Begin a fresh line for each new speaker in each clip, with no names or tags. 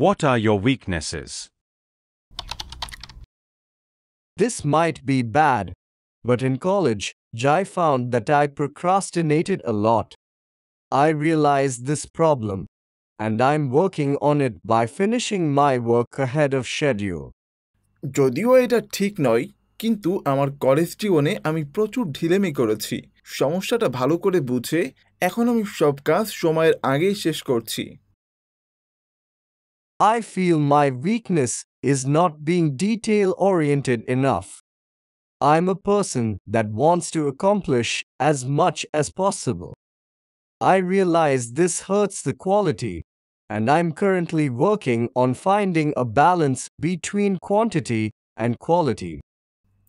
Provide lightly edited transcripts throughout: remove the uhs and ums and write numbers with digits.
What are your weaknesses?
This might be bad, but in college, Jai found that I procrastinated a lot. I realized this problem, and I'm working on it by finishing my work ahead of schedule.
যদিও এটা ঠিক নয়, কিন্তু আমার college জীবনে আমি প্রচুর ঢিলেমি করেছি। সমস্যাটা ভালো করে বুঝে এখন আমি সব কাজ সময়ের আগেই শেষ করছি।
I feel my weakness is not being detail-oriented enough. I'm a person that wants to accomplish as much as possible. I realize this hurts the quality, and I'm currently working on finding a balance between quantity and quality.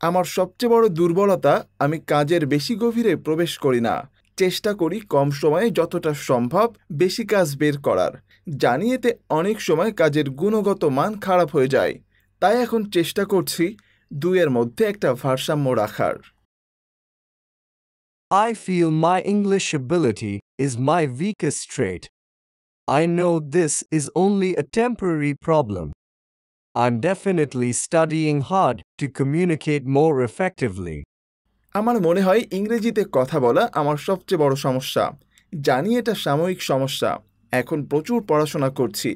আমার সবচেয়ে বড় দুর্বলতা আমি কাজের বেশি গভীরে প্রবেশ করি না। চেষ্টা করি কম সময়ে যতটা সম্ভব বেশি কাজ বের করার। জানি এতে অনেক সময় কাজের গুণগত মান খারাপ হয়ে যায়। তাই এখন চেষ্টা করছি দুইয়ের মধ্যে একটা ভারসাম্য রাখার।
I feel my English ability is my weakest trait. I know this is only a temporary problem. I'm definitely studying hard to communicate more effectively.
আমার মনে হয় ইংরেজিতে কথা বলা আমার সবচেয়ে বড় সমস্যা। জানি এটা সাময়িক সমস্যা। এখন প্রচুর পড়াশোনা করছি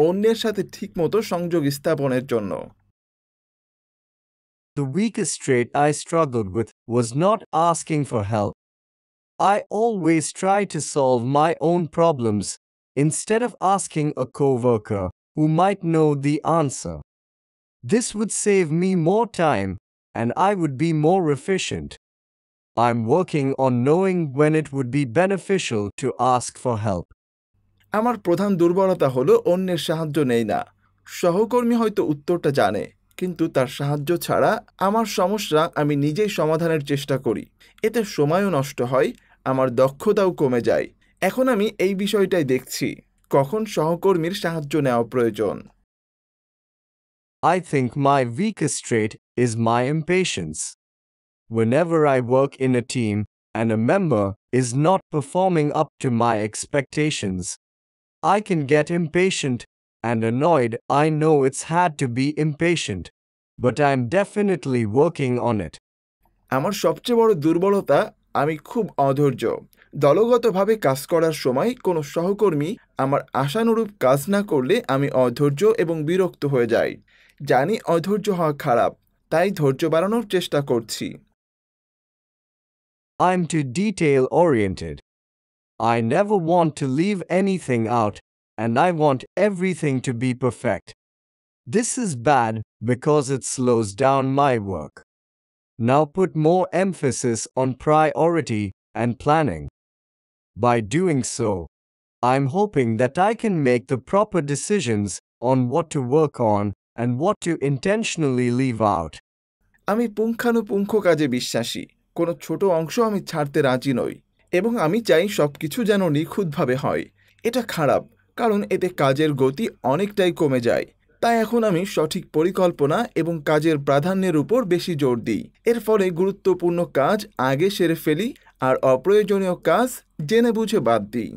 অন্যের সাথে ঠিকমতো সংযোগ স্থাপনের জন্য।
The weakest trait I struggled with was not asking for help. I always try to solve my own problems instead of asking a coworker who might know the answer. This would save me more time, and I would be more efficient. I'm working on knowing when it would be beneficial to ask for help.
আমার প্রধান দুর্বলতা হলো অন্যের সাহায্য নেই না। সহকর্মী হয়তো উত্তরটা জানে, কিন্তু তার সাহায্য ছাড়া আমার সমস্যা আমি নিজেই সমাধানের চেষ্টা করি। এতে সময়ও নষ্ট হয়, আমার দক্ষতাও কমে যায়। এখন আমি এই বিষয়টাই দেখছি, কখন সহকর্মীর সাহায্য নেওয়া প্রয়োজন।
I think my weakest trait is my impatience. Whenever I work in a team and a member is not performing up to my expectations, I can get impatient and annoyed. I know it's had to be impatient, but I'm definitely working on it.
আমার সবচেয়ে বড় দুর্বলতা আমি খুব অধৈর্য। দলগতভাবে কাজ করার সময় কোনো সহকর্মী আমার আশানুরূপ কাজ না করলে আমি অধৈর্য এবং বিরক্ত হয়ে যাই। জানি অধৈর্য হওয়া খারাপ, তাই ধৈর্য বাড়ানোর চেষ্টা করছি।
I'm too detail-oriented. I never want to leave anything out, and I want everything to be perfect. This is bad because it slows down my work. Now put more emphasis on priority and planning. By doing so, I'm hoping that I can make the proper decisions on what to work on and what to intentionally leave out.
আমি পুঙ্খানুপুঙ্খ কাজে বিশ্বাসী। কোনো ছোট অংশ আমি ছাড়তে রাজি নই, এবং আমি চাই সবকিছু যেন নিখুঁতভাবে হয়। এটা খারাপ, কারণ এতে কাজের গতি অনেকটাই কমে যায়। তাই এখন আমি সঠিক পরিকল্পনা এবং কাজের প্রাধান্যের উপর বেশি জোর দিই। এর ফলে গুরুত্বপূর্ণ কাজ আগে সেরে ফেলি আর অপ্রয়োজনীয় কাজ জেনে বুঝে বাদ দিই।